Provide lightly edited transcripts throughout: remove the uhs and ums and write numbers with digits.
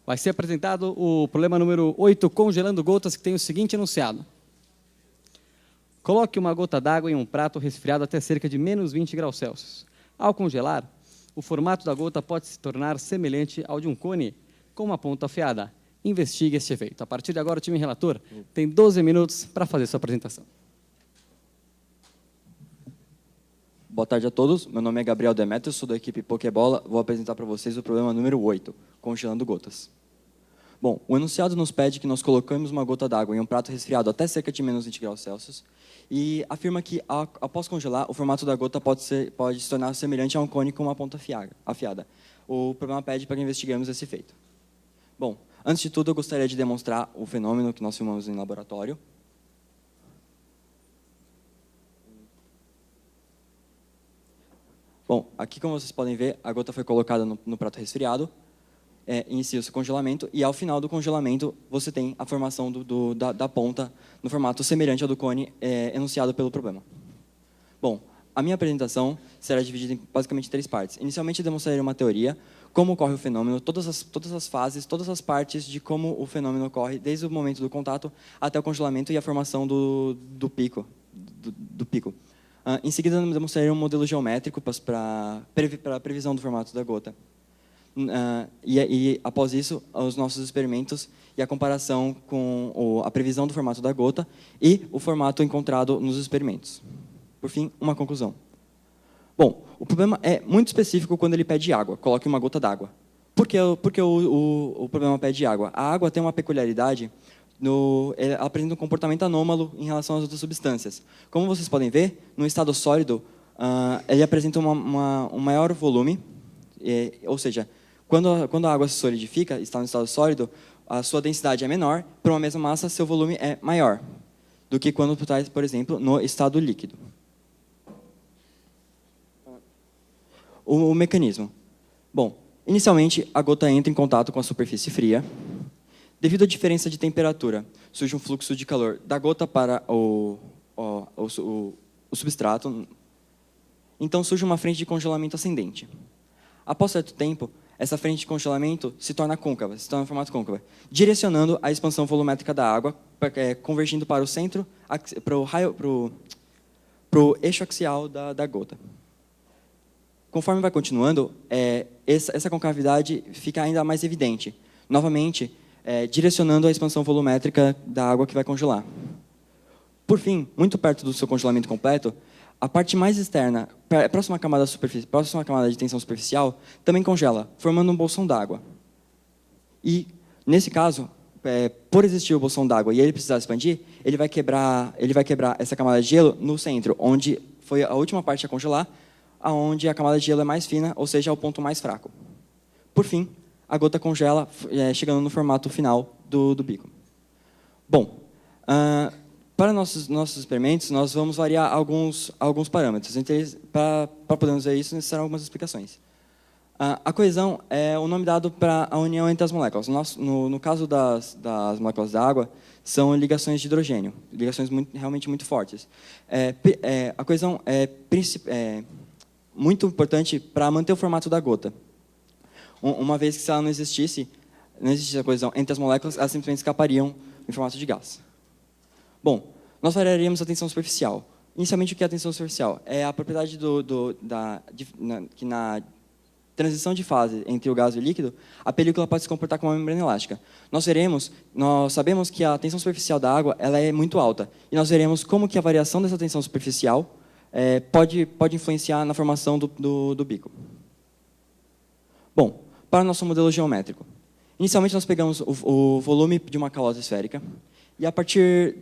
Vai ser apresentado o problema número 8, congelando gotas, que tem o seguinte enunciado. Coloque uma gota d'água em um prato resfriado até cerca de menos 20 graus Celsius. Ao congelar, o formato da gota pode se tornar semelhante ao de um cone com uma ponta afiada. Investigue este efeito. A partir de agora, o time relator tem 12 minutos para fazer sua apresentação. Boa tarde a todos. Meu nome é Gabriel Demetrio, sou da equipe Pokébola. Vou apresentar para vocês o problema número 8, congelando gotas. Bom, o enunciado nos pede que nós colocamos uma gota d'água em um prato resfriado até cerca de menos 20 graus Celsius e afirma que, após congelar, o formato da gota pode se tornar semelhante a um cone com uma ponta afiada. O problema pede para que investigamos esse efeito. Bom, antes de tudo, eu gostaria de demonstrar o fenômeno que nós filmamos em laboratório. Bom, aqui, como vocês podem ver, a gota foi colocada no prato resfriado, inicia o seu congelamento, e ao final do congelamento, você tem a formação da ponta no formato semelhante ao do cone enunciado pelo problema. Bom, a minha apresentação será dividida em basicamente 3 partes. Inicialmente, eu demonstrarei uma teoria, como ocorre o fenômeno, todas as fases, todas as partes de como o fenômeno ocorre, desde o momento do contato até o congelamento e a formação do pico. Em seguida, eu demonstrarei um modelo geométrico para a previsão do formato da gota. E, após isso, os nossos experimentos e a comparação com a previsão do formato da gota e o formato encontrado nos experimentos. Por fim, uma conclusão. Bom, o problema é muito específico quando ele pede água. Coloque uma gota d'água. Por que o problema pede água? A água tem uma peculiaridade, ela apresenta um comportamento anômalo em relação às outras substâncias. Como vocês podem ver, no estado sólido, ele apresenta um maior volume, ou seja, quando a água se solidifica, está no estado sólido, a sua densidade é menor, para uma mesma massa, seu volume é maior do que quando está, por exemplo, no estado líquido. O mecanismo. Bom, inicialmente, a gota entra em contato com a superfície fria. Devido à diferença de temperatura, surge um fluxo de calor da gota para o substrato. Então, surge uma frente de congelamento ascendente. Após certo tempo, essa frente de congelamento se torna côncava, se torna em formato côncavo, direcionando a expansão volumétrica da água, convergindo para o centro, para o eixo axial da gota. Conforme vai continuando, essa concavidade fica ainda mais evidente, novamente, direcionando a expansão volumétrica da água que vai congelar. Por fim, muito perto do seu congelamento completo, a parte mais externa, próxima à camada de tensão superficial, também congela, formando um bolsão d'água. E, nesse caso, por existir o bolsão d'água e ele precisar expandir, ele vai quebrar essa camada de gelo no centro, onde foi a última parte a congelar, onde a camada de gelo é mais fina, ou seja, é o ponto mais fraco. Por fim, a gota congela, chegando no formato final do bico. Bom, para nossos experimentos, nós vamos variar alguns parâmetros. Para podermos ver isso, necessitarão algumas explicações. A coesão é o nome dado para a união entre as moléculas. No caso das moléculas da água, são ligações de hidrogênio, ligações realmente muito fortes. A coesão é muito importante para manter o formato da gota. Uma vez que, se ela não existisse a coesão entre as moléculas, elas simplesmente escapariam em formato de gás. Bom, nós variaríamos a tensão superficial. Inicialmente, o que é a tensão superficial? É a propriedade que na transição de fase entre o gás e o líquido, a película pode se comportar como uma membrana elástica. Nós sabemos que a tensão superficial da água ela é muito alta, e nós veremos como que a variação dessa tensão superficial pode influenciar na formação do bico. Bom, para o nosso modelo geométrico. Inicialmente, nós pegamos o volume de uma calota esférica, e a partir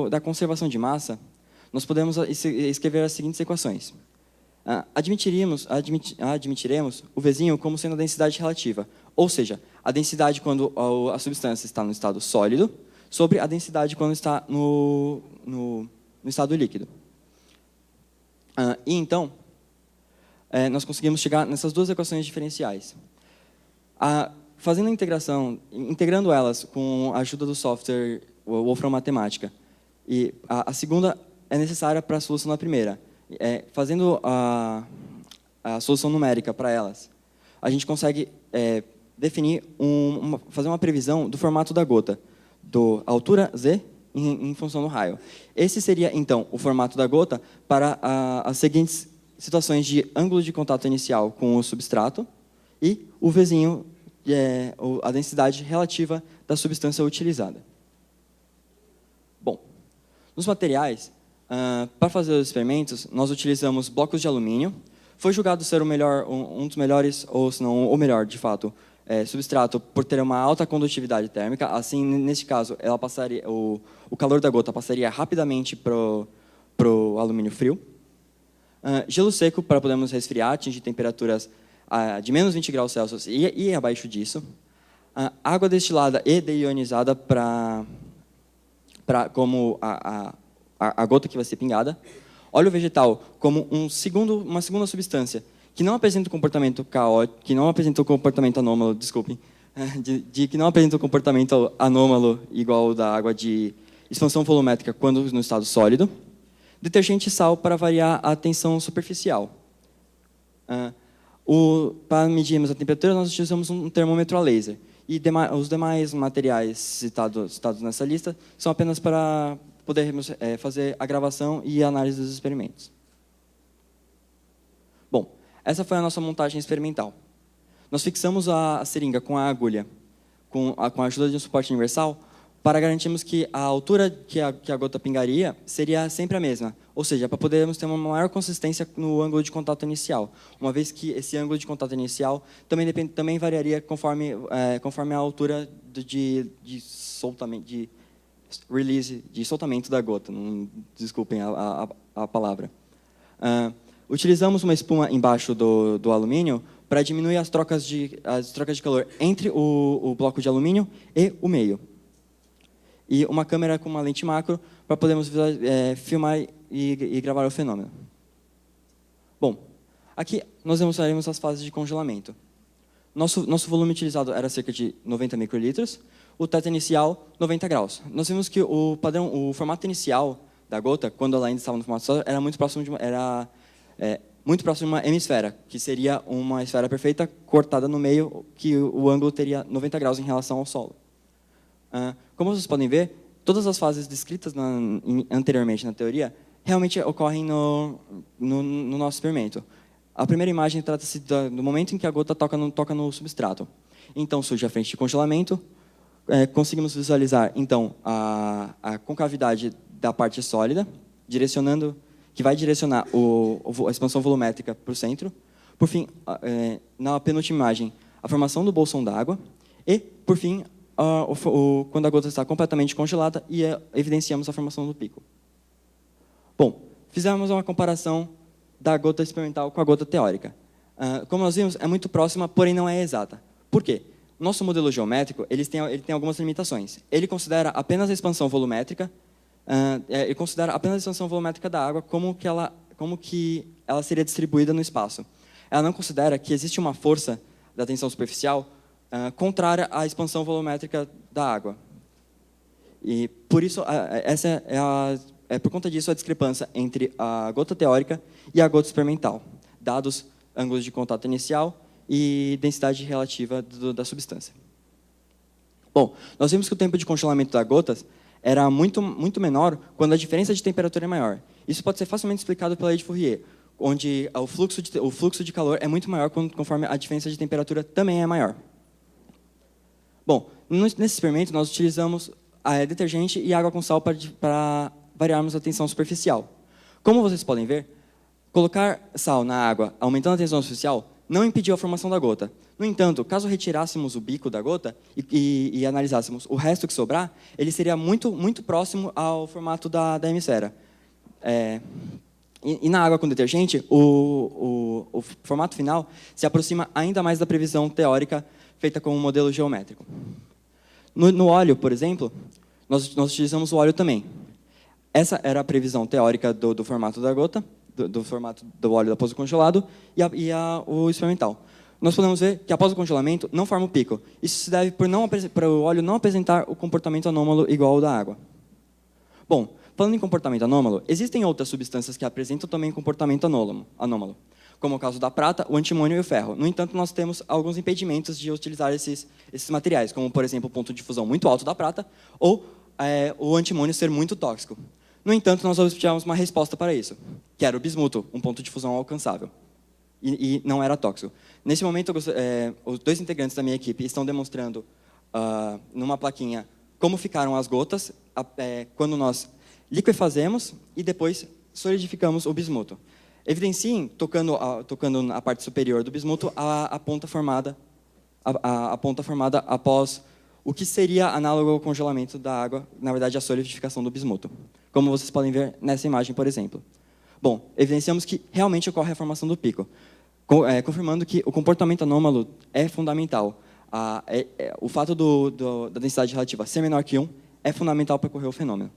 da conservação de massa, nós podemos escrever as seguintes equações. Admitiremos o Vzinho como sendo a densidade relativa, ou seja, a densidade quando a substância está no estado sólido, sobre a densidade quando está no estado líquido. E então, nós conseguimos chegar nessas duas equações diferenciais. Fazendo a integração, integrando elas com a ajuda do software Wolfram Matemática, e a segunda é necessária para a solução da primeira. Fazendo a solução numérica para elas, a gente consegue definir fazer uma previsão do formato da gota, da altura Z em função do raio. Esse seria, então, o formato da gota para as seguintes situações de ângulo de contato inicial com o substrato e o Vzinho, a densidade relativa da substância utilizada. Bom, nos materiais, para fazer os experimentos, nós utilizamos blocos de alumínio. Foi julgado ser um dos melhores, ou se não o melhor, de fato, substrato por ter uma alta condutividade térmica. Assim, neste caso, o calor da gota passaria rapidamente para o alumínio frio. Gelo seco para podermos resfriar, atingir temperaturas de menos 20 graus Celsius e abaixo disso. Água destilada e deionizada como a gota que vai ser pingada. Óleo vegetal como uma segunda substância que não apresenta um comportamento caótico, que não apresenta um comportamento anômalo, desculpem, que não apresenta um comportamento anômalo igual ao da água de expansão volumétrica quando no estado sólido. Detergente e sal para variar a tensão superficial. Para medirmos a temperatura, nós utilizamos um termômetro a laser. E os demais materiais citados nessa lista são apenas para podermos fazer a gravação e a análise dos experimentos. Bom, essa foi a nossa montagem experimental. Nós fixamos a seringa com a agulha, com a ajuda de um suporte universal, para garantirmos que a altura que a gota pingaria seria sempre a mesma, ou seja, para podermos ter uma maior consistência no ângulo de contato inicial, uma vez que esse ângulo de contato inicial também variaria conforme a altura de soltamento da gota. Desculpem a palavra. Utilizamos uma espuma embaixo do alumínio para diminuir as trocas de calor entre o bloco de alumínio e o meio. E uma câmera com uma lente macro para podermos filmar e gravar o fenômeno. Bom, aqui nós demonstraremos as fases de congelamento. Nosso volume utilizado era cerca de 90 microlitros, o teto inicial 90 graus. Nós vimos que o formato inicial da gota, quando ela ainda estava no formato sólido, era muito próximo de uma hemisfera, que seria uma esfera perfeita cortada no meio, que o ângulo teria 90 graus em relação ao solo. Como vocês podem ver, todas as fases descritas anteriormente na teoria realmente ocorrem no nosso experimento. A primeira imagem trata-se do momento em que a gota toca no substrato. Então, surge a frente de congelamento. Conseguimos visualizar, então, a concavidade da parte sólida, que vai direcionar a expansão volumétrica para o centro. Por fim, na penúltima imagem, a formação do bolsão d'água. E, por fim, quando a gota está completamente congelada e evidenciamos a formação do pico. Bom, fizemos uma comparação da gota experimental com a gota teórica. Como nós vimos, é muito próxima, porém não é exata. Por quê? Nosso modelo geométrico ele tem algumas limitações. Ele considera apenas a expansão volumétrica, da água como que ela seria distribuída no espaço. Ela não considera que existe uma força da tensão superficial contrária à expansão volumétrica da água. E por isso por conta disso a discrepância entre a gota teórica e a gota experimental, dados ângulos de contato inicial e densidade relativa da substância. Bom, nós vimos que o tempo de congelamento das gotas era muito menor quando a diferença de temperatura é maior. Isso pode ser facilmente explicado pela lei de Fourier, onde o fluxo de calor é muito maior conforme a diferença de temperatura também é maior. Bom, nesse experimento nós utilizamos detergente e água com sal para variarmos a tensão superficial. Como vocês podem ver, colocar sal na água aumentando a tensão superficial não impediu a formação da gota. No entanto, caso retirássemos o bico da gota e analisássemos o resto que sobrar, ele seria muito próximo ao formato da hemisfera. E na água com detergente, o formato final se aproxima ainda mais da previsão teórica feita com um modelo geométrico. No óleo, por exemplo, nós utilizamos o óleo também. Essa era a previsão teórica do formato da gota, do formato do óleo após o congelado e o experimental. Nós podemos ver que após o congelamento não forma o pico. Isso se deve para o óleo não apresentar o comportamento anômalo igual ao da água. Bom, falando em comportamento anômalo, existem outras substâncias que apresentam também comportamento anômalo. como é o caso da prata, o antimônio e o ferro. No entanto, nós temos alguns impedimentos de utilizar esses materiais, como, por exemplo, o ponto de fusão muito alto da prata ou o antimônio ser muito tóxico. No entanto, nós obtivemos uma resposta para isso, que era o bismuto, um ponto de fusão alcançável. E não era tóxico. Nesse momento, os 2 integrantes da minha equipe estão demonstrando, numa plaquinha, como ficaram as gotas quando nós liquefazemos e depois solidificamos o bismuto. Evidenciem, tocando a parte superior do bismuto, a ponta formada após o que seria análogo ao congelamento da água, na verdade, a solidificação do bismuto, como vocês podem ver nessa imagem, por exemplo. Bom, evidenciamos que realmente ocorre a formação do pico, confirmando que o comportamento anômalo é fundamental. O fato da densidade relativa ser menor que 1 é fundamental para ocorrer o fenômeno.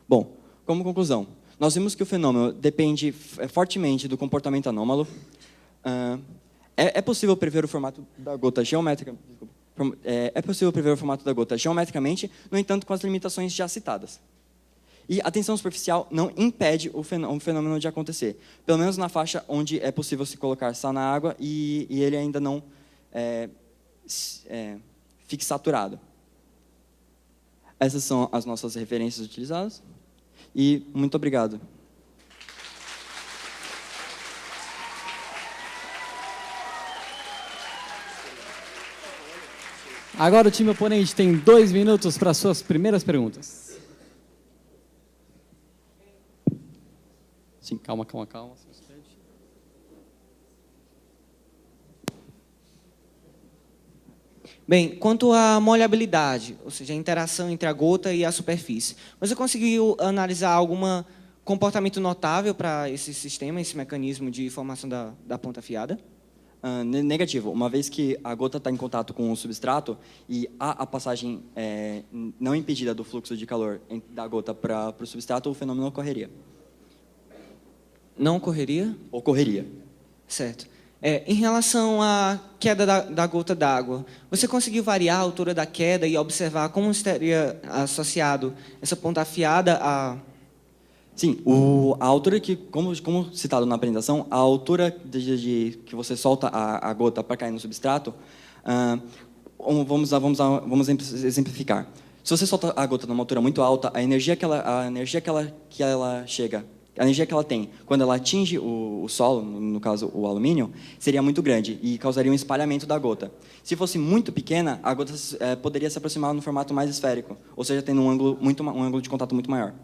Bom, como conclusão, nós vimos que o fenômeno depende fortemente do comportamento anômalo. É possível prever o formato da gota geometricamente, no entanto, com as limitações já citadas. E a tensão superficial não impede o fenômeno de acontecer, pelo menos na faixa onde é possível se colocar sal na água e ele ainda não fique saturado. Essas são as nossas referências utilizadas. E muito obrigado. Agora o time oponente tem 2 minutos para suas primeiras perguntas. Sim, calma. Bem, quanto à molhabilidade, ou seja, a interação entre a gota e a superfície, você conseguiu analisar algum comportamento notável para esse sistema, esse mecanismo de formação da ponta afiada? Negativo. Uma vez que a gota está em contato com o substrato e há a passagem não impedida do fluxo de calor da gota para o substrato, o fenômeno ocorreria. Não ocorreria? Ocorreria. Certo. Em relação à queda da gota d'água, você conseguiu variar a altura da queda e observar como estaria associado essa ponta afiada a... Sim, a altura que, como citado na apresentação, a altura que você solta a gota para cair no substrato, vamos exemplificar. Se você solta a gota numa altura muito alta, a energia que ela tem quando ela atinge o solo, no caso o alumínio, seria muito grande e causaria um espalhamento da gota. Se fosse muito pequena, a gota poderia se aproximar no formato mais esférico, ou seja, tendo um ângulo de contato muito maior.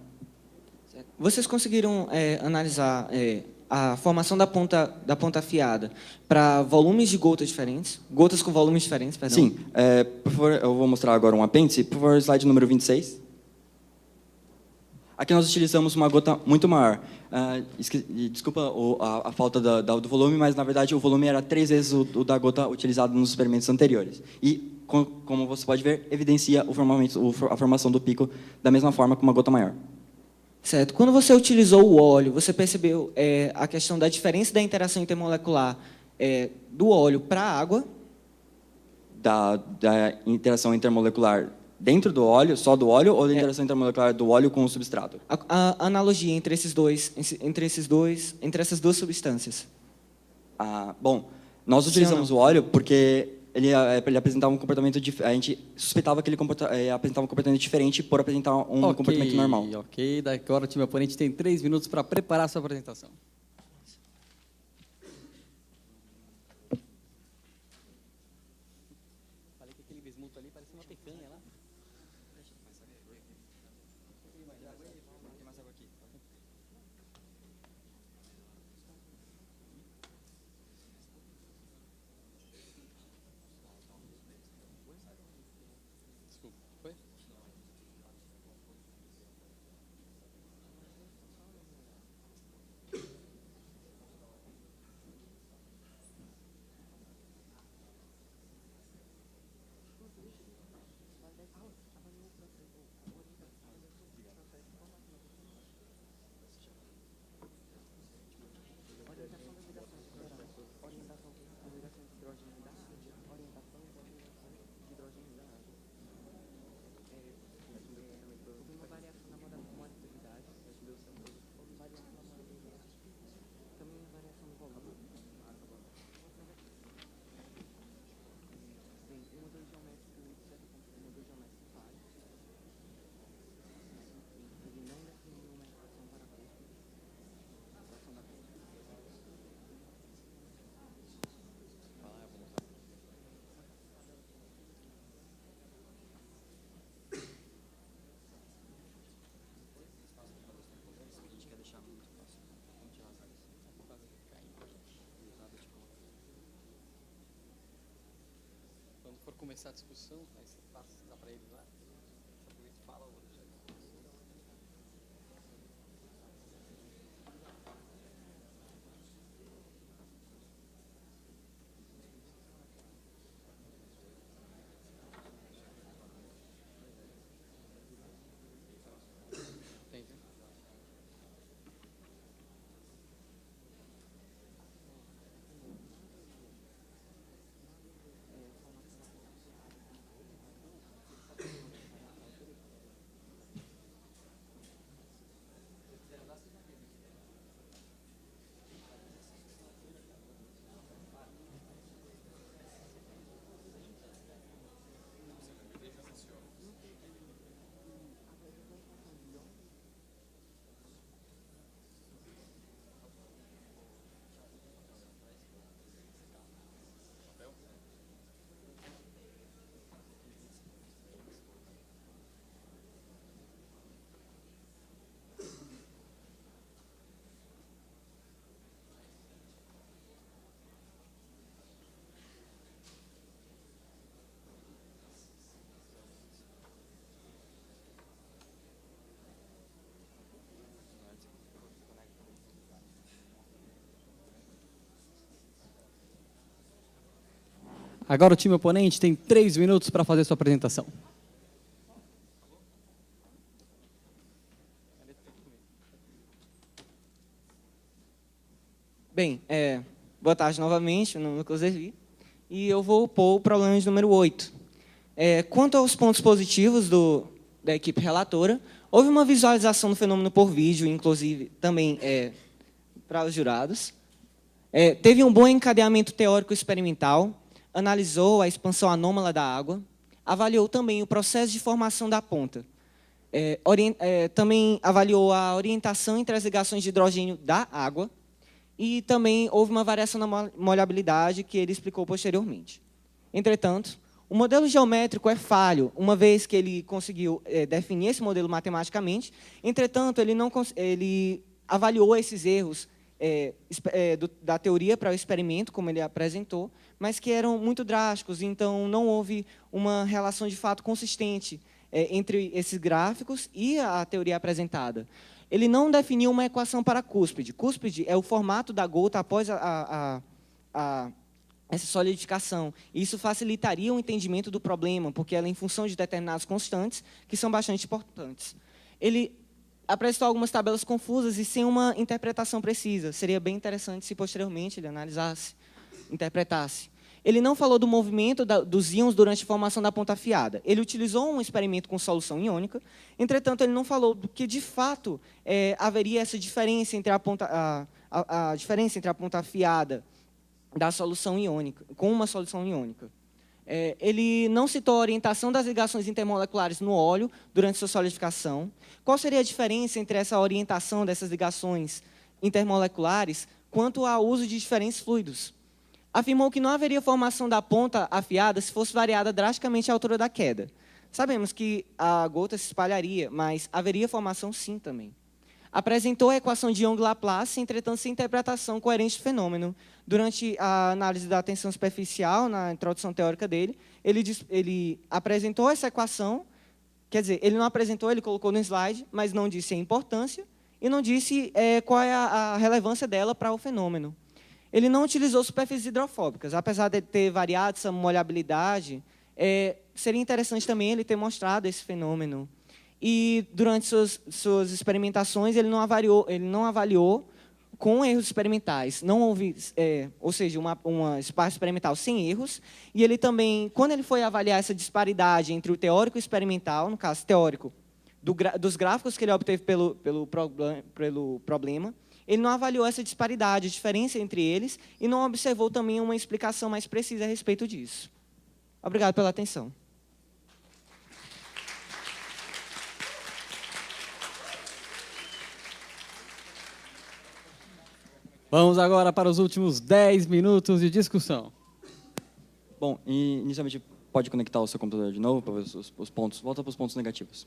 Vocês conseguiram analisar a formação da ponta afiada para volumes de gotas diferentes? Gotas com volumes diferentes, perdão? Sim. Por favor, eu vou mostrar agora um apêndice. Por favor, slide número 26. Aqui nós utilizamos uma gota muito maior. Desculpa a falta do volume, mas, na verdade, o volume era 3 vezes o da gota utilizado nos experimentos anteriores. E, como você pode ver, evidencia a formação do pico da mesma forma com uma gota maior. Certo. Quando você utilizou o óleo, você percebeu a questão da diferença da interação intermolecular do óleo para a água? Da interação intermolecular dentro do óleo, só do óleo, ou da interação intermolecular do óleo com o substrato? A analogia entre essas duas substâncias. Bom, nós utilizamos o óleo porque ele apresentava um comportamento diferente. A gente suspeitava que ele apresentava um comportamento diferente por apresentar um comportamento normal. Ok, agora o time oponente tem 3 minutos para preparar sua apresentação. Falei que aquele bismuto ali parece uma picanha lá. começar a discussão, aí você passa para eles lá. Fala o Agora o time oponente tem 3 minutos para fazer sua apresentação. Bem, boa tarde novamente, meu nome é Lucas Ervi, e eu vou pôr o problema de número 8. Quanto aos pontos positivos da equipe relatora, houve uma visualização do fenômeno por vídeo, inclusive também para os jurados. Teve um bom encadeamento teórico experimental, analisou a expansão anômala da água, avaliou também o processo de formação da ponta, também avaliou a orientação entre as ligações de hidrogênio da água, e também houve uma variação na molhabilidade que ele explicou posteriormente. Entretanto, o modelo geométrico é falho, uma vez que ele conseguiu definir esse modelo matematicamente. Entretanto, ele avaliou esses erros da teoria para o experimento, como ele apresentou, mas que eram muito drásticos, então não houve uma relação de fato consistente entre esses gráficos e a teoria apresentada. Ele não definiu uma equação para cúspide. Cúspide é o formato da gota após essa solidificação. Isso facilitaria o entendimento do problema, porque ela é em função de determinadas constantes que são bastante importantes. Ele apresentou algumas tabelas confusas e sem uma interpretação precisa. Seria bem interessante se posteriormente ele analisasse, interpretasse. Ele não falou do movimento dos íons durante a formação da ponta afiada. Ele utilizou um experimento com solução iônica, entretanto, ele não falou do que, de fato, haveria essa diferença entre a diferença entre a ponta afiada da solução iônica, com uma solução iônica. Ele não citou a orientação das ligações intermoleculares no óleo durante sua solidificação. Qual seria a diferença entre essa orientação dessas ligações intermoleculares quanto ao uso de diferentes fluidos? Afirmou que não haveria formação da ponta afiada se fosse variada drasticamente a altura da queda. Sabemos que a gota se espalharia, mas haveria formação sim também. Apresentou a equação de Young-Laplace, entretanto, sem interpretação coerente do fenômeno. Durante a análise da tensão superficial, na introdução teórica dele, ele apresentou essa equação, quer dizer, ele não apresentou, ele colocou no slide, mas não disse a importância e não disse qual é a relevância dela para o fenômeno. Ele não utilizou superfícies hidrofóbicas, apesar de ter variado essa molhabilidade, seria interessante também ele ter mostrado esse fenômeno. E, durante suas experimentações, ele não avaliou com erros experimentais. Não houve, ou seja, uma espaço experimental sem erros. E ele também, quando ele foi avaliar essa disparidade entre o teórico e o experimental, no caso teórico, dos gráficos que ele obteve pelo problema, ele não avaliou essa disparidade, a diferença entre eles, e não observou também uma explicação mais precisa a respeito disso. Obrigado pela atenção. Vamos agora para os últimos 10 minutos de discussão. Bom, inicialmente pode conectar o seu computador de novo para ver os pontos. Volta para os pontos negativos.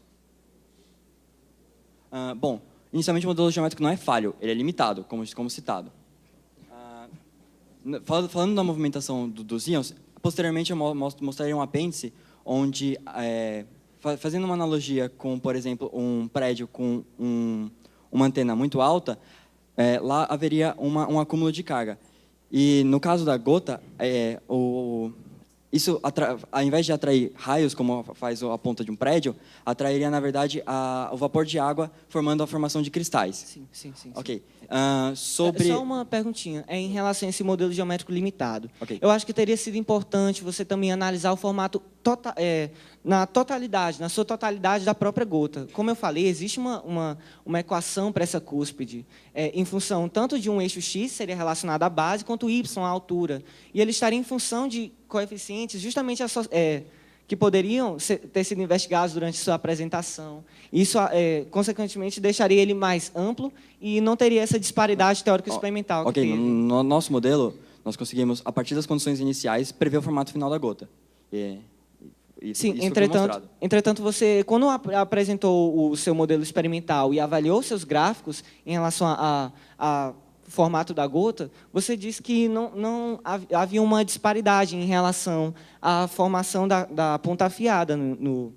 Bom, inicialmente o modelo geométrico não é falho, ele é limitado, como citado. Falando da movimentação dos íons, Posteriormente, eu mostraria um apêndice onde, fazendo uma analogia com, por exemplo, um prédio com uma antena muito alta, lá haveria um acúmulo de carga. E, no caso da gota, isso, ao invés de atrair raios, como faz a ponta de um prédio, atrairia, na verdade, o vapor de água, formando a formação de cristais. Sim. Ok. Sobre... Só uma perguntinha. É em relação a esse modelo geométrico limitado. Ok. Eu acho que teria sido importante você também analisar o formato na sua totalidade da própria gota. Como eu falei, existe uma equação para essa cúspide, em função tanto de um eixo x, seria relacionado à base, quanto y, à altura. E ele estaria em função de coeficientes justamente que poderiam ter sido investigados durante sua apresentação. Isso, consequentemente, deixaria ele mais amplo e não teria essa disparidade teórico-experimental. Ok, no nosso modelo, nós conseguimos, a partir das condições iniciais, prever o formato final da gota. Sim, isso entretanto, você, quando apresentou o seu modelo experimental e avaliou seus gráficos em relação a formato da gota, você disse que não havia uma disparidade em relação à formação da ponta afiada no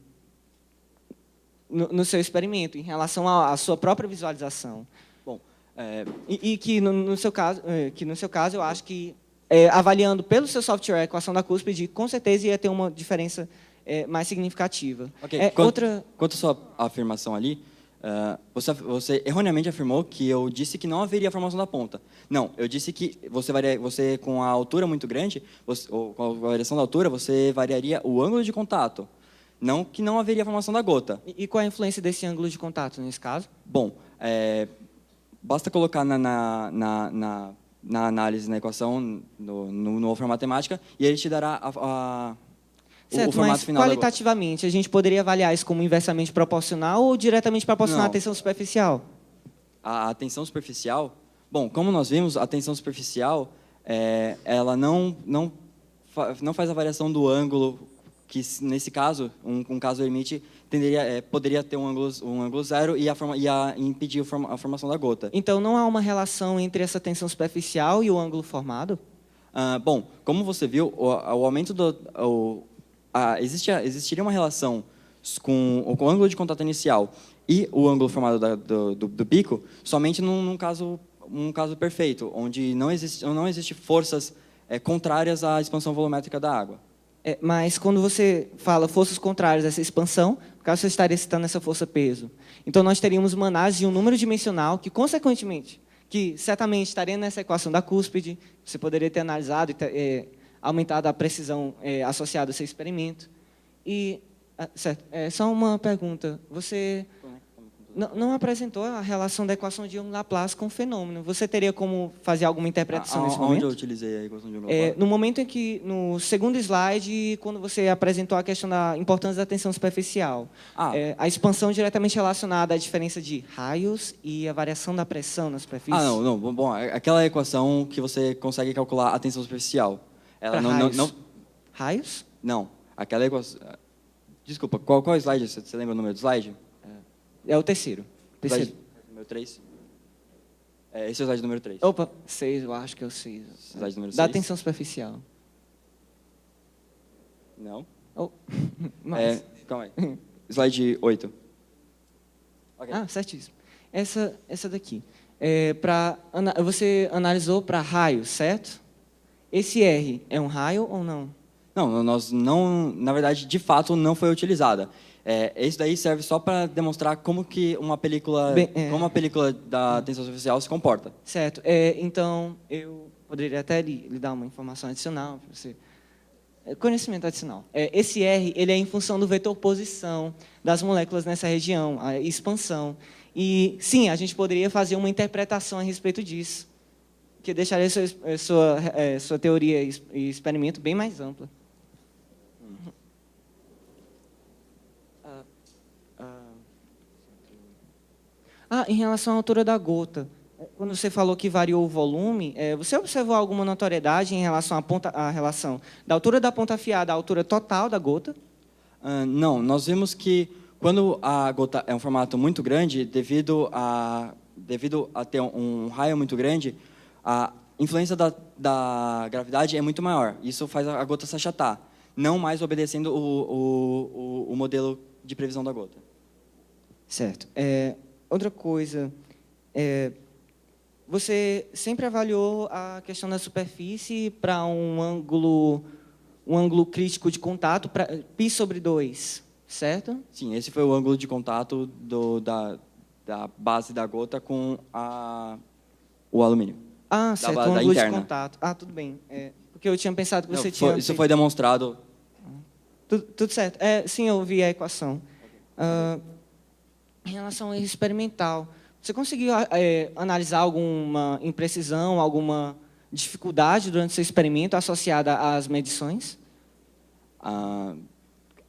seu experimento, em relação à sua própria visualização. Bom, e que no seu caso, eu acho que avaliando pelo seu software a equação da cúspide, com certeza ia ter uma diferença mais significativa. Ok. Quanto à sua afirmação ali, você erroneamente afirmou que eu disse que não haveria formação da ponta. Não, eu disse que você com a altura muito grande, ou com a variação da altura, você variaria o ângulo de contato. Não que não haveria formação da gota. E qual a influência desse ângulo de contato nesse caso? Bom, basta colocar na análise, na equação, no Wolfram Matemática, e ele te dará certo, o formato mas final qualitativamente, a gente poderia avaliar isso como inversamente proporcional ou diretamente proporcional à tensão superficial? A tensão superficial, bom, como nós vimos, a tensão superficial, ela não faz a variação do ângulo, que nesse caso, um caso limite, poderia ter um ângulo zero e impedir a formação da gota. Então, não há uma relação entre essa tensão superficial e o ângulo formado? Bom, como você viu, o aumento existiria uma relação com o ângulo de contato inicial e o ângulo formado do pico somente num caso perfeito, onde não existe forças contrárias à expansão volumétrica da água. Mas quando você fala forças contrárias a essa expansão, no caso você estaria citando essa força-peso. Então nós teríamos uma análise de um número dimensional que, consequentemente, que certamente estaria nessa equação da cúspide, você poderia ter analisado e aumentado a precisão associada ao seu experimento. Certo, só uma pergunta. Você não apresentou a relação da equação de Young-Laplace com o fenômeno. Você teria como fazer alguma interpretação nesse momento? Onde eu utilizei a equação de Young-Laplace? No momento em que, no segundo slide, quando você apresentou a questão da importância da tensão superficial, a expansão diretamente relacionada à diferença de raios e a variação da pressão na superfície. Não. Bom, aquela equação que você consegue calcular a tensão superficial. Ela Raios? Não. Aquela equação... Desculpa, qual slide? Você lembra o número do slide? É o terceiro. Slide número 3? Esse é o slide número 3. Opa, 6, eu acho que é o 6. Slide número 6? Da tensão superficial. Não. Calma aí. Slide 8. Okay. Certíssimo. Essa daqui. Você analisou para raios, certo? Esse R é um raio ou não? Não, na verdade, de fato, não foi utilizada. Isso daí serve só para demonstrar como que uma película da tensão superficial se comporta. Certo. Então, eu poderia até lhe dar uma informação adicional para você. Conhecimento adicional. Esse R ele é em função do vetor posição das moléculas nessa região, a expansão. E, sim, a gente poderia fazer uma interpretação a respeito disso, que deixaria sua teoria e experimento bem mais ampla. Em relação à altura da gota, quando você falou que variou o volume, você observou alguma notoriedade em relação à relação da altura da ponta afiada à altura total da gota? Não, nós vimos que quando a gota é um formato muito grande, devido a ter um raio muito grande, a influência da gravidade é muito maior. Isso faz a gota se achatar, não mais obedecendo o modelo de previsão da gota. Certo. Outra coisa, você sempre avaliou a questão da superfície para um ângulo crítico de contato, para π/2, certo? Sim, esse foi o ângulo de contato da base da gota com o alumínio. Ah, certo, da um ângulo de interna. contato. Ah, tudo bem. Porque eu tinha pensado que você Não, tinha... isso foi demonstrado. Tudo certo. Sim, eu vi a equação. Em relação ao erro experimental, você conseguiu analisar alguma imprecisão, alguma dificuldade durante o seu experimento associada às medições?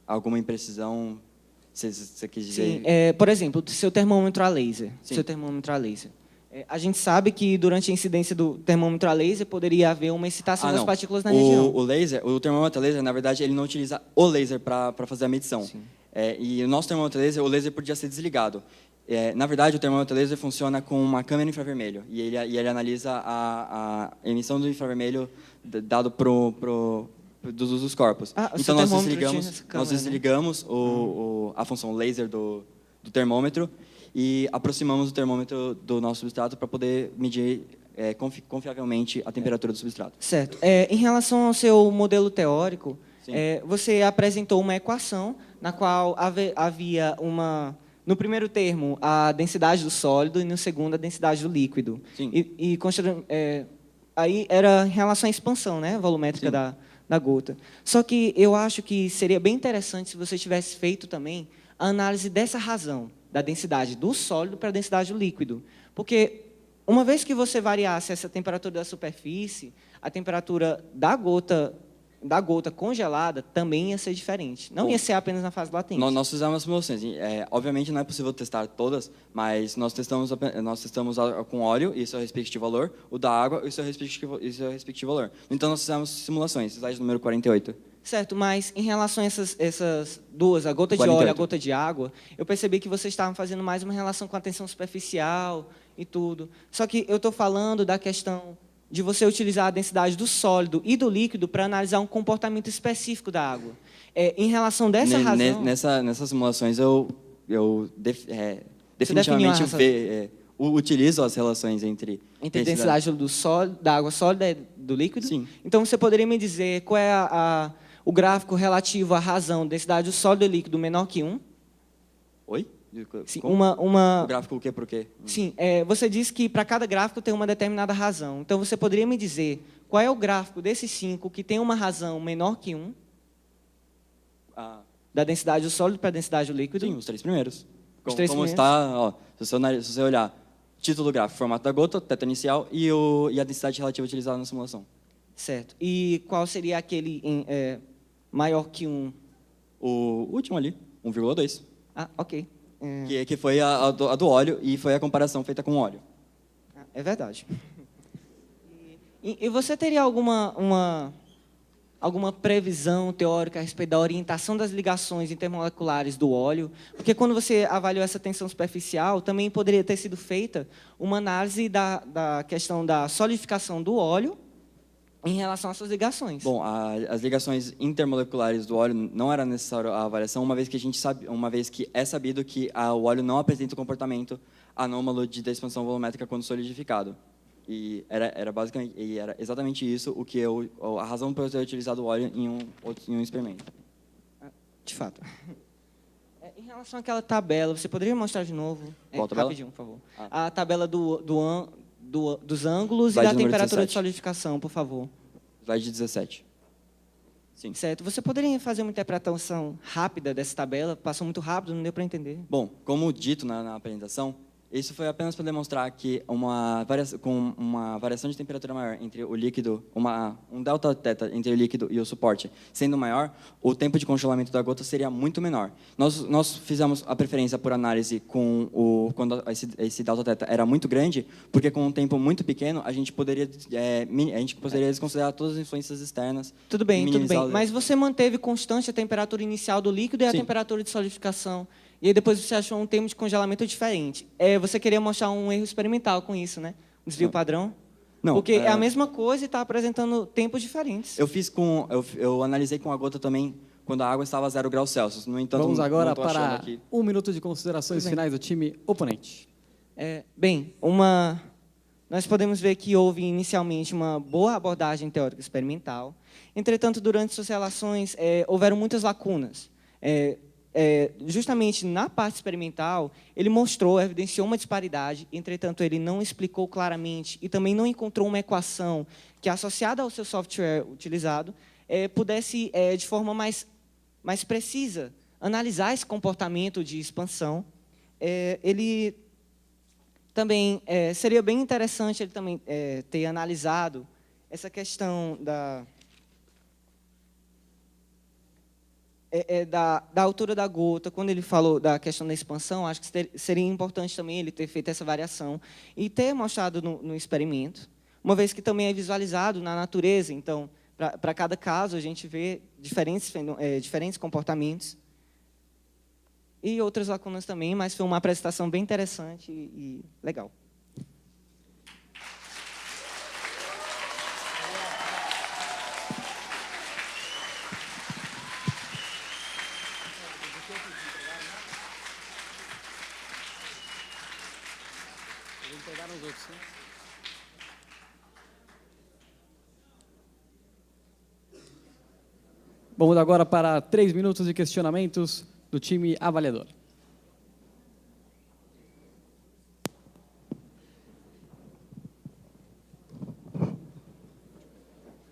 Alguma imprecisão, você quis dizer? Sim. Por exemplo, seu termômetro a laser. Sim. Seu termômetro a laser. A gente sabe que durante a incidência do termômetro a laser poderia haver uma excitação das Não. partículas na região. O termômetro laser, na verdade, ele não utiliza o laser para fazer a medição. Sim. E o nosso termômetro laser, o laser podia ser desligado. Na verdade, o termômetro laser funciona com uma câmera infravermelho e ele analisa a emissão do infravermelho dado dos corpos. O Então seu termômetro tinha essa câmera, nós desligamos a função laser do termômetro e aproximamos o termômetro do nosso substrato para poder medir confiavelmente a temperatura do substrato. Certo. Em relação ao seu modelo teórico, você apresentou uma equação na qual havia no primeiro termo, a densidade do sólido e no segundo, a densidade do líquido. Sim. Aí era em relação à expansão, né, volumétrica da gota. Só que eu acho que seria bem interessante se você tivesse feito também a análise dessa razão, da densidade do sólido para a densidade do líquido. Porque uma vez que você variasse essa temperatura da superfície, a temperatura da gota congelada também ia ser diferente. Não ia ser apenas na fase latente. Nós fizemos as simulações. Obviamente não é possível testar todas, mas nós testamos com óleo e seu respectivo valor, o da água e seu respectivo valor. Então nós fizemos simulações, slide número 48. Certo, mas em relação a essas duas, a gota de 48. óleo e a gota de água, eu percebi que vocês estavam fazendo mais uma relação com a tensão superficial e tudo. Só que eu estou falando da questão de você utilizar a densidade do sólido e do líquido para analisar um comportamento específico da água. Em relação dessa razão... Nessas simulações, eu definitivamente utilizo as relações entre densidade da água sólida e do líquido? Sim. Então, você poderia me dizer qual é o gráfico relativo à razão, densidade do sólido e líquido menor que 1? Oi? Sim, O gráfico o quê por quê? Sim, você disse que para cada gráfico tem uma determinada razão. Então, você poderia me dizer qual é o gráfico desses 5 que tem uma razão menor que 1? Da densidade do sólido para a densidade do líquido? Sim, os 3 primeiros. Os 3 primeiros? Está, se você olhar título do gráfico, formato da gota, teto inicial e a densidade relativa utilizada na simulação. Certo. E qual seria aquele maior que 1? O último ali, 1,2. Ok. Que foi a do óleo e foi a comparação feita com o óleo. É verdade. E você teria alguma previsão teórica a respeito da orientação das ligações intermoleculares do óleo? Porque quando você avaliou essa tensão superficial, também poderia ter sido feita uma análise da questão da solidificação do óleo em relação às suas ligações. Bom, as ligações intermoleculares do óleo não era necessário a avaliação, uma vez que é sabido que o óleo não apresenta o comportamento anômalo da expansão volumétrica quando solidificado. E era exatamente isso a razão por eu ter utilizado o óleo em um experimento. De fato. Em relação àquela tabela, você poderia mostrar de novo? Qual tabela? Rapidinho, por favor. A tabela dos ângulos Slide e da número temperatura 17. de solidificação, por favor. Slide 17. Sim. Certo. Você poderia fazer uma interpretação rápida dessa tabela? Passou muito rápido, não deu para entender. Bom, como dito na apresentação, isso foi apenas para demonstrar que com uma variação de temperatura maior entre o líquido, um delta teta entre o líquido e o suporte sendo maior, o tempo de congelamento da gota seria muito menor. Nós fizemos a preferência por análise quando esse delta teta era muito grande, porque com um tempo muito pequeno a gente poderia desconsiderar todas as influências externas. Tudo bem. Mas você manteve constante a temperatura inicial do líquido e a Sim. temperatura de solidificação. E aí depois você achou um termo de congelamento diferente. Você queria mostrar um erro experimental com isso, né? Um desvio padrão? Não, Porque é a mesma coisa e está apresentando tempos diferentes. Eu analisei com a gota também quando a água estava a 0 graus Celsius. No entanto, Vamos não agora estou achando para aqui. 1 minuto de considerações Tudo bem. finais do time oponente. Nós podemos ver que houve inicialmente uma boa abordagem teórica experimental. Entretanto, durante suas relações, houveram muitas lacunas. Justamente na parte experimental, ele evidenciou uma disparidade, entretanto, ele não explicou claramente e também não encontrou uma equação que, associada ao seu software utilizado, pudesse, de forma mais precisa, analisar esse comportamento de expansão. Ele também seria bem interessante ele também ter analisado essa questão da altura da gota. Quando ele falou da questão da expansão, acho que seria importante também ele ter feito essa variação e ter mostrado no experimento, uma vez que também é visualizado na natureza. Então, para cada caso, a gente vê diferentes comportamentos e outras lacunas também, mas foi uma apresentação bem interessante e legal. Vamos agora para 3 minutos de questionamentos do time avaliador.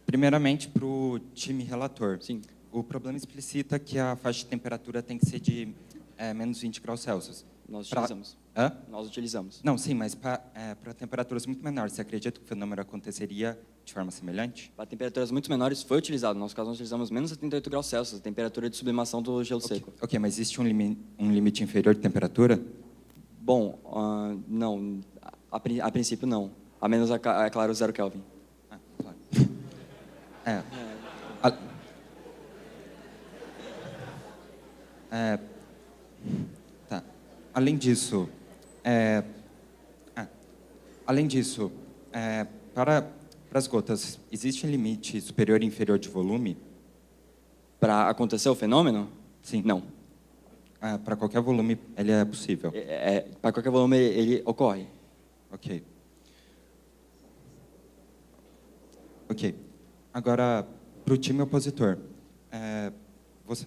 Primeiramente, para o time relator. Sim. O problema explicita que a faixa de temperatura tem que ser de menos 20 graus Celsius. Nós utilizamos. Hã? Nós utilizamos. Não, sim, mas para temperaturas muito menores, você acredita que o fenômeno aconteceria de forma semelhante? Para temperaturas muito menores foi utilizado. No nosso caso, nós utilizamos menos 78 graus Celsius, a temperatura de sublimação do gelo seco. Ok, mas existe um limite inferior de temperatura? Bom, não. A princípio, não. A menos, é claro, 0 Kelvin. Ah, claro. Tá. Além disso, para as gotas, existe um limite superior e inferior de volume? Para acontecer o fenômeno? Sim. Não. Para qualquer volume, ele é possível? Para qualquer volume, ele ocorre. Ok. Ok. Agora, para o time opositor, você...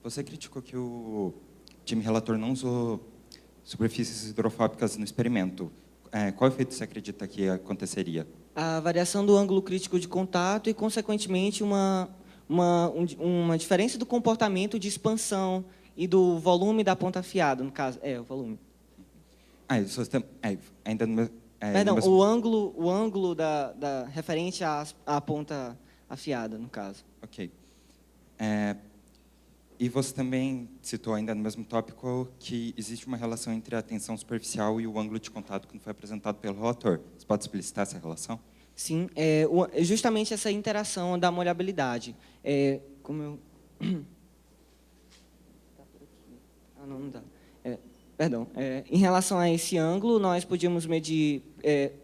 Você criticou que o time relator não usou superfícies hidrofóbicas no experimento. Qual efeito você acredita que aconteceria? A variação do ângulo crítico de contato e, consequentemente, uma diferença do comportamento de expansão e do volume da ponta afiada, no caso. O volume. Ainda no Perdão, mesmo... o ângulo da referente à ponta afiada, no caso. Ok. E você também citou, ainda no mesmo tópico, que existe uma relação entre a tensão superficial e o ângulo de contato que não foi apresentado pelo relator. Você pode explicitar essa relação? Sim, justamente essa interação da molhabilidade. Como eu... não dá. Perdão. Em relação a esse ângulo, nós podíamos medir,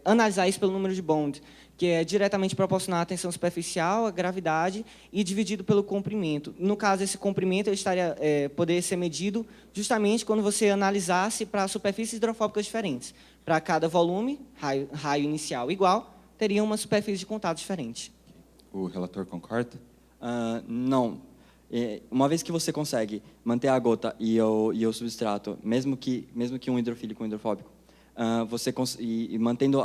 analisar isso pelo número de Bond, que é diretamente proporcional à tensão superficial, à gravidade, e dividido pelo comprimento. No caso, esse comprimento ele poderia ser medido justamente quando você analisasse para superfícies hidrofóbicas diferentes. Para cada volume, raio inicial igual, teria uma superfície de contato diferente. O relator concorda? Não. Uma vez que você consegue manter a gota e o substrato, mesmo que um hidrofílico e um hidrofóbico, mantendo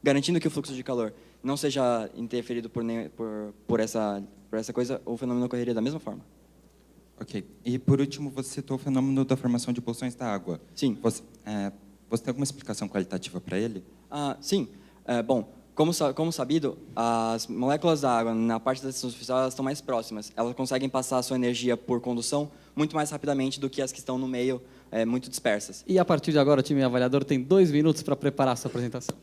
garantindo que o fluxo de calor não seja interferido por essa coisa, o fenômeno ocorreria da mesma forma. Ok. E, por último, você citou o fenômeno da formação de bolsões da água. Sim. Você tem alguma explicação qualitativa para ele? Sim. Bom, como sabido, as moléculas da água na parte da tensão superficial elas estão mais próximas. Elas conseguem passar a sua energia por condução muito mais rapidamente do que as que estão no meio, muito dispersas. E a partir de agora, o time avaliador tem 2 minutos para preparar a sua apresentação.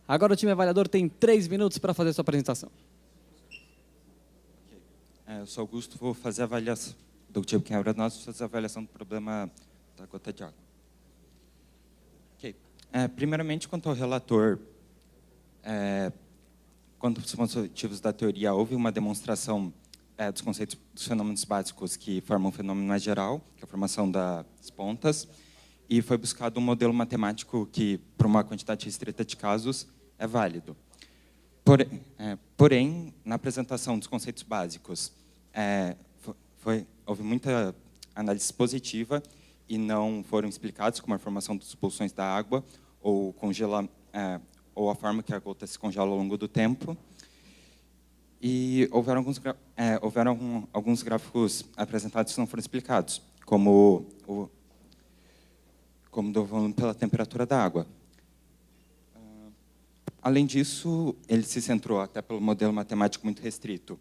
Agora o time avaliador tem 3 minutos para fazer sua apresentação. Eu sou Augusto, vou fazer a avaliação do tipo quebra-nós, vou fazer a avaliação do problema da gota de água. Okay. Primeiramente, quanto ao relator, quanto aos motivos da teoria, houve uma demonstração dos conceitos dos fenômenos básicos que formam o fenômeno mais geral, que é a formação das pontas, e foi buscado um modelo matemático que, para uma quantidade restrita de casos, é válido. Porém, na apresentação dos conceitos básicos, houve muita análise positiva e não foram explicados, como a formação das pulsões da água ou a forma que a gota se congela ao longo do tempo. E houveram alguns gráficos apresentados que não foram explicados, como do volume pela temperatura da água. Além disso, ele se centrou, até pelo modelo matemático muito restrito,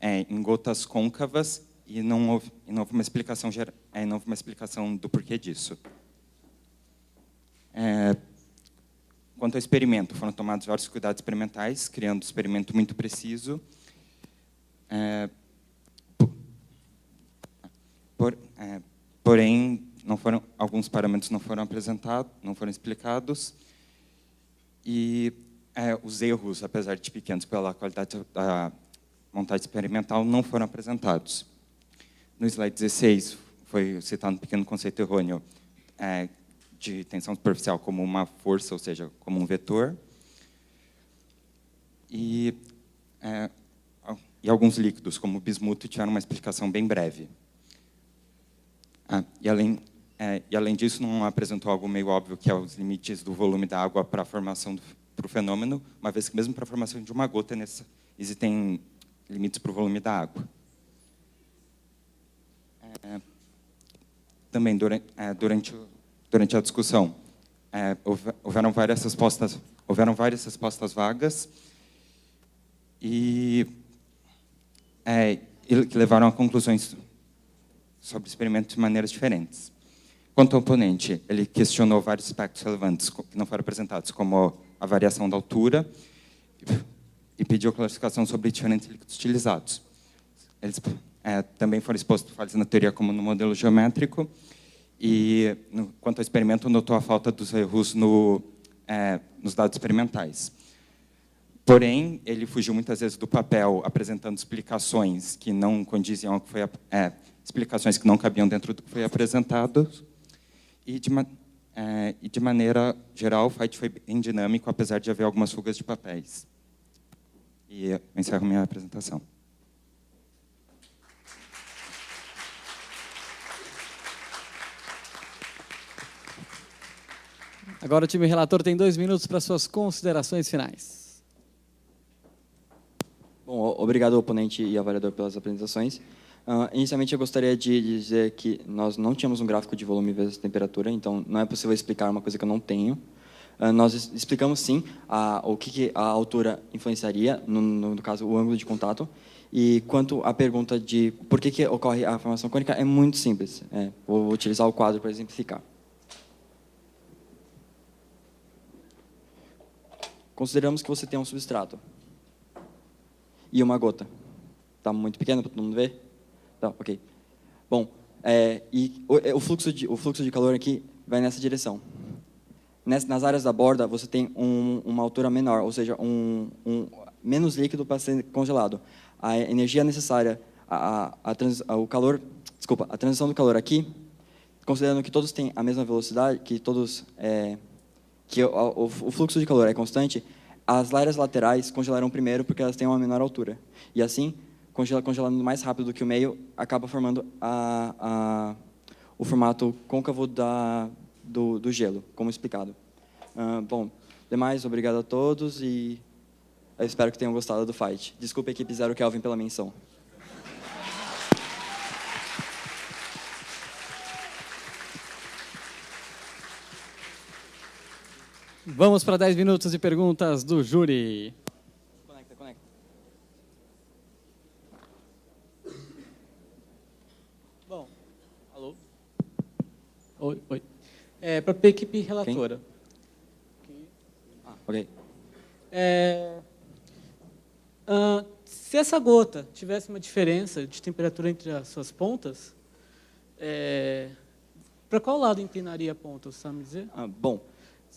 em gotas côncavas e não houve uma explicação do porquê disso. Quanto ao experimento, foram tomados vários cuidados experimentais, criando um experimento muito preciso. Porém, alguns parâmetros não foram apresentados, não foram explicados, e os erros, apesar de pequenos pela qualidade da montagem experimental, não foram apresentados. No slide 16, foi citado um pequeno conceito errôneo de tensão superficial como uma força, ou seja, como um vetor. E alguns líquidos, como o bismuto, tiveram uma explicação bem breve. E além disso, não apresentou algo meio óbvio, que é os limites do volume da água para a formação para o fenômeno, uma vez que mesmo para a formação de uma gota existem limites para o volume da água. Também durante a discussão houveram várias respostas vagas e que levaram a conclusões sobre o experimento de maneiras diferentes. Quanto ao oponente, ele questionou vários aspectos relevantes que não foram apresentados, como a variação da altura, e pediu classificação sobre diferentes líquidos utilizados. Eles também foram expostos falhas na teoria como no modelo geométrico, e, quanto ao experimento, notou a falta dos erros nos dados experimentais. Porém, ele fugiu muitas vezes do papel, apresentando explicações que não condiziam ao que foi explicações que não cabiam dentro do que foi apresentado, e de maneira geral o fight foi bem dinâmico, apesar de haver algumas fugas de papéis. E eu encerro minha apresentação. Agora o time relator tem 2 minutos para suas considerações finais. Bom, obrigado ao oponente e avaliador pelas apresentações. Inicialmente, eu gostaria de dizer que nós não tínhamos um gráfico de volume vezes temperatura, então não é possível explicar uma coisa que eu não tenho. Nós explicamos, sim, o que a altura influenciaria, no caso, o ângulo de contato. E quanto à pergunta de por que ocorre a formação cônica, é muito simples. Vou utilizar o quadro para exemplificar. Consideramos que você tem um substrato e uma gota. Está muito pequeno para todo mundo ver? Tá, ok. Bom, o fluxo de calor aqui vai nessa direção. Nas áreas da borda, você tem uma altura menor, ou seja, menos líquido para ser congelado. A energia necessária, a transição do calor aqui, considerando que todos têm a mesma velocidade, que o fluxo de calor é constante, as áreas laterais congelarão primeiro porque elas têm uma menor altura. E assim, congelando mais rápido do que o meio, acaba formando o formato côncavo do gelo, como explicado. Bom, demais, obrigado a todos e eu espero que tenham gostado do fight. Desculpa a equipe Zero Kelvin pela menção. Vamos para 10 minutos de perguntas do júri. Conecta. Bom, alô? Oi. Para a equipe relatora. Ok. Se essa gota tivesse uma diferença de temperatura entre as suas pontas, para qual lado inclinaria a ponta, você sabe me dizer? Bom,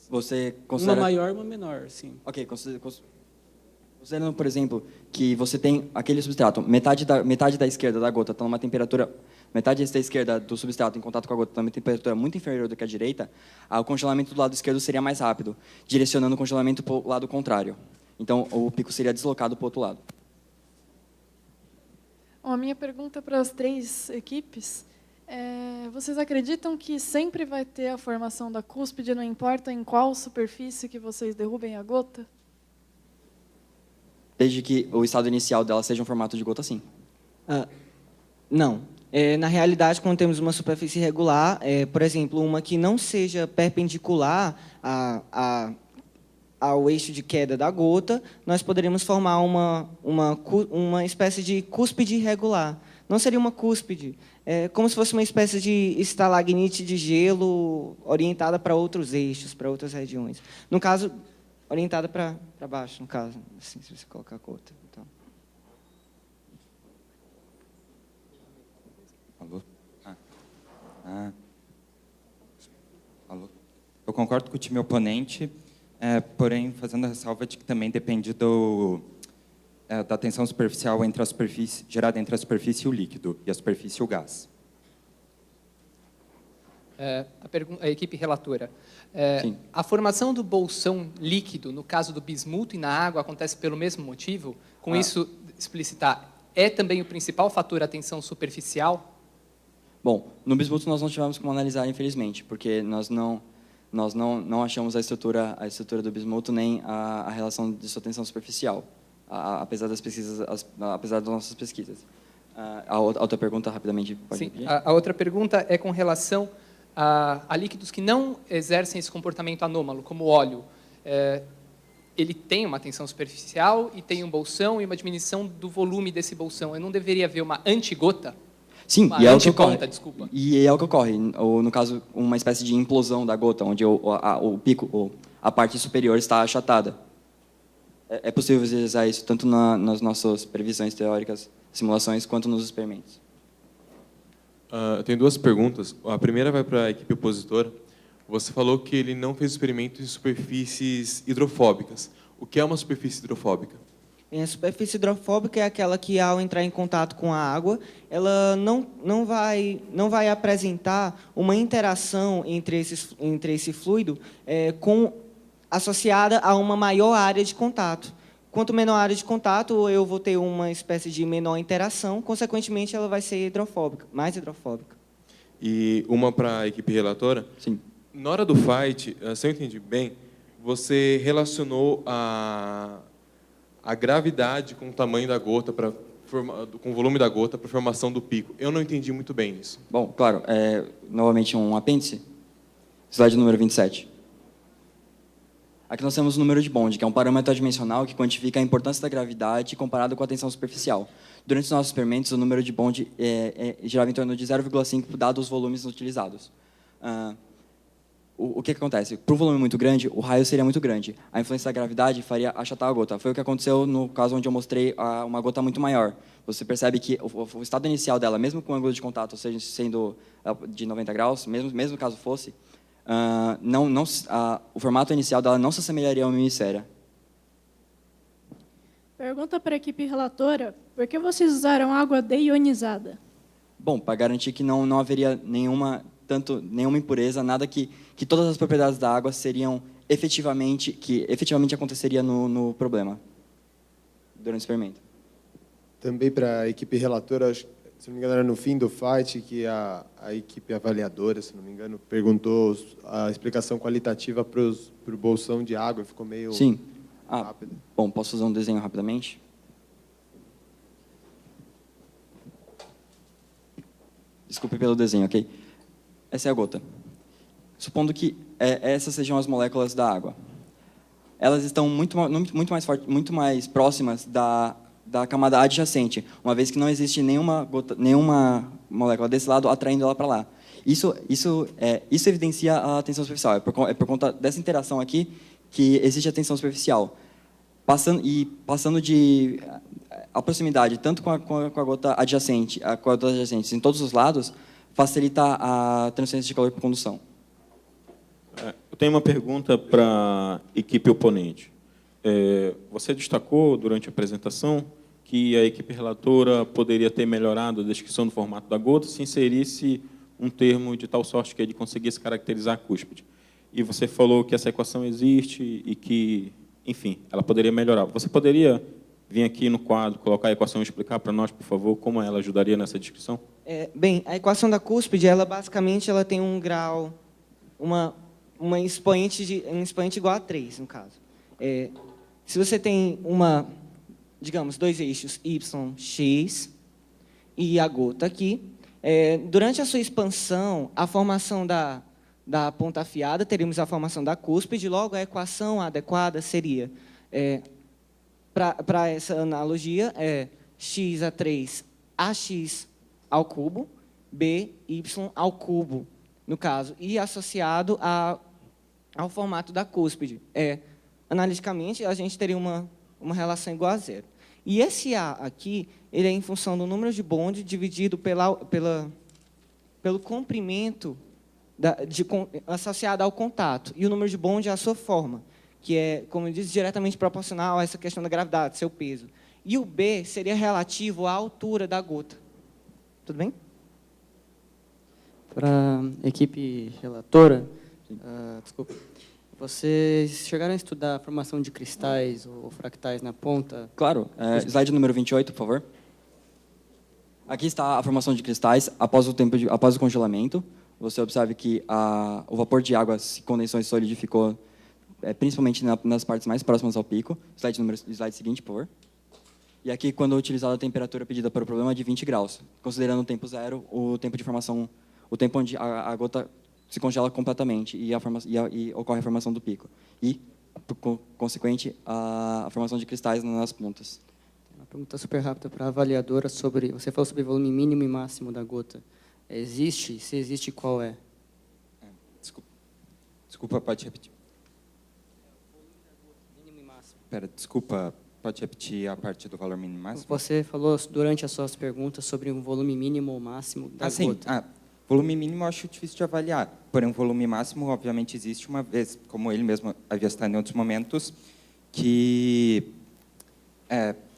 você considera... Uma maior e uma menor, sim. Ok, considerando, por exemplo, que você tem aquele substrato, metade da esquerda da gota está numa temperatura, metade da esquerda do substrato em contato com a gota está numa temperatura muito inferior do que a direita, o congelamento do lado esquerdo seria mais rápido, direcionando o congelamento para o lado contrário. Então, o pico seria deslocado para o outro lado. A minha pergunta para as 3 equipes vocês acreditam que sempre vai ter a formação da cúspide, não importa em qual superfície que vocês derrubem a gota? Desde que o estado inicial dela seja um formato de gota, sim. Não. Na realidade, quando temos uma superfície irregular, por exemplo, uma que não seja perpendicular ao eixo de queda da gota, nós poderíamos formar uma espécie de cúspide irregular. Não seria uma cúspide, como se fosse uma espécie de estalagnite de gelo orientada para outros eixos, para outras regiões. No caso, orientada para baixo, no caso, assim, se você colocar a gota. Então. Alô? Alô? Eu concordo com o time oponente, porém fazendo a ressalva de que também depende da tensão superficial gerada entre a superfície e o líquido, e a superfície e o gás. A equipe relatora. Sim. A formação do bolsão líquido, no caso do bismuto e na água, acontece pelo mesmo motivo? Com isso, explicitar, é também o principal fator a tensão superficial? Bom, no bismuto nós não tivemos como analisar, infelizmente, porque nós não achamos a estrutura do bismuto nem a relação de sua tensão superficial, apesar das nossas pesquisas. A outra pergunta, rapidamente, pode Sim. repetir? A outra pergunta é com relação a líquidos que não exercem esse comportamento anômalo, como o óleo. Ele tem uma tensão superficial e tem um bolsão e uma diminuição do volume desse bolsão. Eu não deveria haver uma antigota? Sim, Uma e é o que antiponta, ocorre. desculpa. E é o que ocorre. Ou, no caso, uma espécie de implosão da gota, onde o pico, a parte superior está achatada. É possível visualizar isso tanto nas nossas previsões teóricas, simulações, quanto nos experimentos. Eu tenho 2 perguntas. A primeira vai para a equipe opositora. Você falou que ele não fez experimentos em superfícies hidrofóbicas. O que é uma superfície hidrofóbica? A superfície hidrofóbica é aquela que, ao entrar em contato com a água, ela não vai apresentar uma interação entre esse fluido associada a uma maior área de contato. Quanto menor a área de contato, eu vou ter uma espécie de menor interação, consequentemente, ela vai ser hidrofóbica, mais hidrofóbica. E uma para a equipe relatora? Sim. Na hora do fight, se eu entendi bem, você relacionou a gravidade com o tamanho da gota, com o volume da gota, para a formação do pico. Eu não entendi muito bem isso. Bom, claro, novamente um apêndice. Slide número 27. Aqui nós temos o número de Bond, que é um parâmetro adimensional que quantifica a importância da gravidade comparado com a tensão superficial. Durante os nossos experimentos, o número de Bond girava em torno de 0,5, dados os volumes utilizados. O que acontece? Para um volume muito grande, o raio seria muito grande. A influência da gravidade faria achatar a gota. Foi o que aconteceu no caso onde eu mostrei uma gota muito maior. Você percebe que o estado inicial dela, mesmo com o ângulo de contato sendo de 90 graus, mesmo caso fosse, o formato inicial dela não se assemelharia a uma mimisféria. Pergunta para a equipe relatora, por que vocês usaram água deionizada? Bom, para garantir que não haveria nenhuma impureza, nada que todas as propriedades da água seriam efetivamente aconteceria no problema, durante o experimento. Também para a equipe relatora, se não me engano, era no fim do fight que a equipe avaliadora, se não me engano, perguntou a explicação qualitativa para o bolsão de água, ficou meio Sim. rápido. Bom, posso fazer um desenho rapidamente? Desculpe pelo desenho, ok? Essa é a gota. Supondo que essas sejam as moléculas da água. Elas estão muito mais próximas da camada adjacente, uma vez que não existe nenhuma molécula desse lado atraindo ela para lá. Isso evidencia a tensão superficial. É por conta dessa interação aqui que existe a tensão superficial. passando de a proximidade tanto com a gota adjacente, em todos os lados, facilita a transferência de calor por condução. Eu tenho uma pergunta para a equipe oponente. Você destacou durante a apresentação que a equipe relatora poderia ter melhorado a descrição do formato da gota se inserisse um termo de tal sorte que ele conseguisse caracterizar a cúspide. E você falou que essa equação existe e que, enfim, ela poderia melhorar. Você poderia vir aqui no quadro, colocar a equação e explicar para nós, por favor, como ela ajudaria nessa descrição? Bem, a equação da cúspide, basicamente ela tem um grau, um expoente igual a 3, no caso. Se você tem digamos, dois eixos y, x, e a gota aqui, durante a sua expansão, a formação da ponta afiada, teríamos a formação da cúspide, logo a equação adequada seria, para essa analogia, x a 3 ax ao cubo, by ao cubo, no caso, e associado ao formato da cúspide. Analiticamente, a gente teria uma relação igual a zero. E esse A aqui, ele é em função do número de Bond dividido pelo comprimento associado ao contato. E o número de Bond é a sua forma, que é, como eu disse, diretamente proporcional a essa questão da gravidade, seu peso. E o B seria relativo à altura da gota. Tudo bem? Para a equipe relatora, desculpa, vocês chegaram a estudar a formação de cristais ou fractais na ponta? Claro. Slide número 28, por favor. Aqui está a formação de cristais após o congelamento. Você observa que o vapor de água se condensou e solidificou, principalmente nas partes mais próximas ao pico. Slide seguinte, por favor. E aqui, quando utilizada a temperatura pedida para o problema de 20 graus, considerando o tempo zero, o tempo de formação, o tempo onde a gota se congela completamente e ocorre a formação do pico. E, por consequente, a formação de cristais nas pontas. Uma pergunta super rápida para a avaliadora sobre... Você falou sobre volume mínimo e máximo da gota. Existe? Se existe, qual é? Desculpa, pode repetir. Mínimo e máximo. Desculpa, pode repetir a parte do valor mínimo e máximo? Você falou durante as suas perguntas sobre um volume mínimo ou máximo da gota. Volume mínimo eu acho difícil de avaliar, porém o volume máximo, obviamente, existe uma vez, como ele mesmo havia citado em outros momentos, que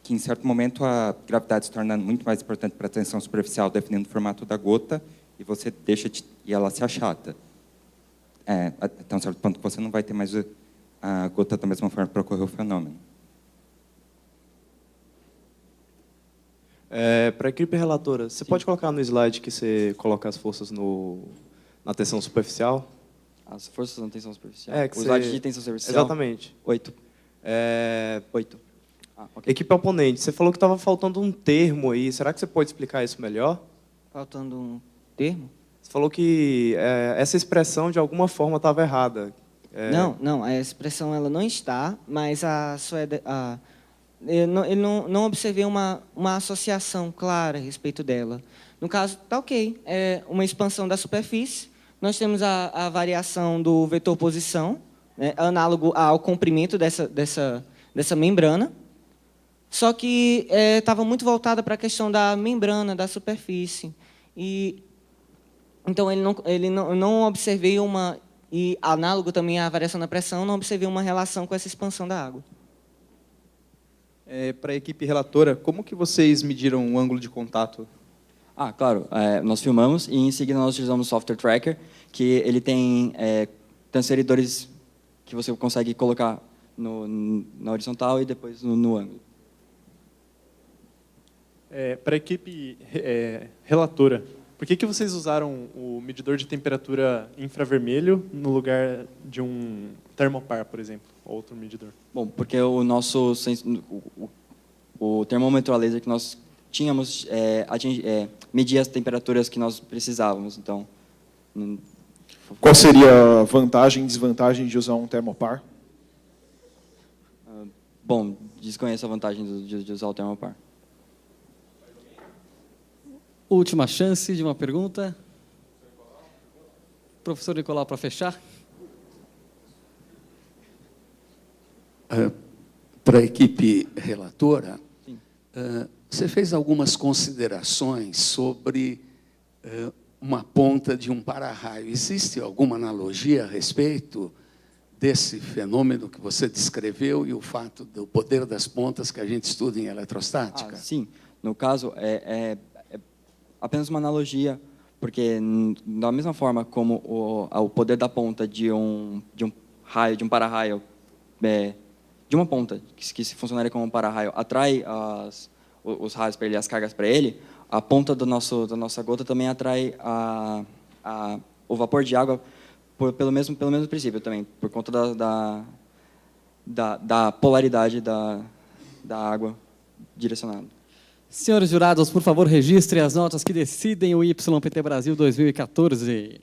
em certo momento a gravidade se torna muito mais importante para a tensão superficial, definindo o formato da gota, e você e ela se achata. Até um certo ponto que você não vai ter mais a gota da mesma forma para ocorrer o fenômeno. Para a equipe relatora, você pode colocar no slide que você coloca as forças na tensão superficial? As forças na tensão superficial? O slide de tensão superficial? Exatamente. 8. 8. Okay. Equipe oponente, você falou que estava faltando um termo aí. Será que você pode explicar isso melhor? Faltando um termo? Você falou que essa expressão, de alguma forma, estava errada. Não, a expressão ela não está, mas eu não observei uma associação clara a respeito dela. No caso, está ok. É uma expansão da superfície. Nós temos a variação do vetor posição, análogo ao comprimento dessa membrana. Só que estava muito voltada para a questão da membrana, da superfície. Então, não observei e análogo também à variação da pressão, não observei uma relação com essa expansão da água. Para a equipe relatora, como que vocês mediram o ângulo de contato? Claro. Nós filmamos e, em seguida, nós utilizamos o software tracker, que ele tem transferidores que você consegue colocar na horizontal e depois no ângulo. Para a equipe relatora, por que vocês usaram o medidor de temperatura infravermelho no lugar de um termopar, por exemplo, ou outro medidor? Bom, porque o termômetro a laser que nós tínhamos media as temperaturas que nós precisávamos. Então, qual seria a vantagem e desvantagem de usar um termopar? Bom, desconheço a vantagem de usar o termopar. Última chance de uma pergunta. Professor Nicolau, para fechar. Para a equipe relatora, você fez algumas considerações sobre uma ponta de um para-raio. Existe alguma analogia a respeito desse fenômeno que você descreveu e o fato do poder das pontas que a gente estuda em eletrostática? Sim, no caso, é apenas uma analogia, porque da mesma forma como o poder da ponta de um raio, de um para-raio, de uma ponta, que se funcionaria como um para-raio, atrai os raios para ele, as cargas para ele, a ponta da nossa gota também atrai o vapor de água pelo mesmo princípio também, por conta da polaridade da água direcionada. Senhores jurados, por favor, registrem as notas que decidem o YPT Brasil 2014.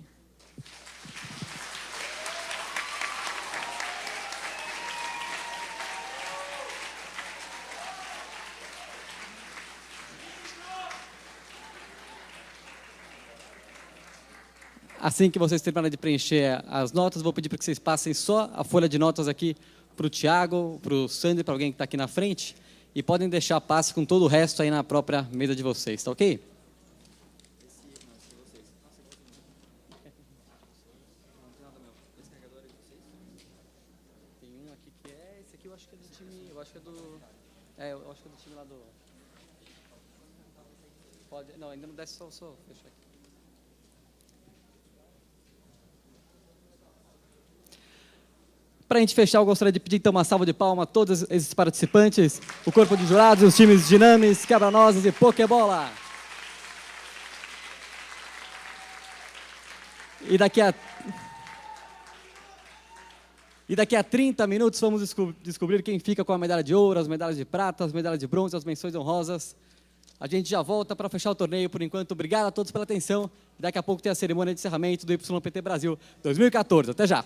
Assim que vocês terminarem de preencher as notas, vou pedir para que vocês passem só a folha de notas aqui para o Tiago, para o Sandro, para alguém que está aqui na frente, e podem deixar passe com todo o resto aí na própria mesa de vocês, tá ok? Tem um aqui que esse aqui eu acho que é do time, eu acho que é do time lá do... Pode, não, ainda não desce, só fechar aqui. Para a gente fechar, eu gostaria de pedir então uma salva de palmas a todos esses participantes, o corpo de jurados, os times Dinamis, Quebra-Nozes e Pokébola. E daqui a 30 minutos vamos descobrir quem fica com a medalha de ouro, as medalhas de prata, as medalhas de bronze, as menções honrosas. A gente já volta para fechar o torneio. Por enquanto, obrigado a todos pela atenção. Daqui a pouco tem a cerimônia de encerramento do YPT Brasil 2014. Até já!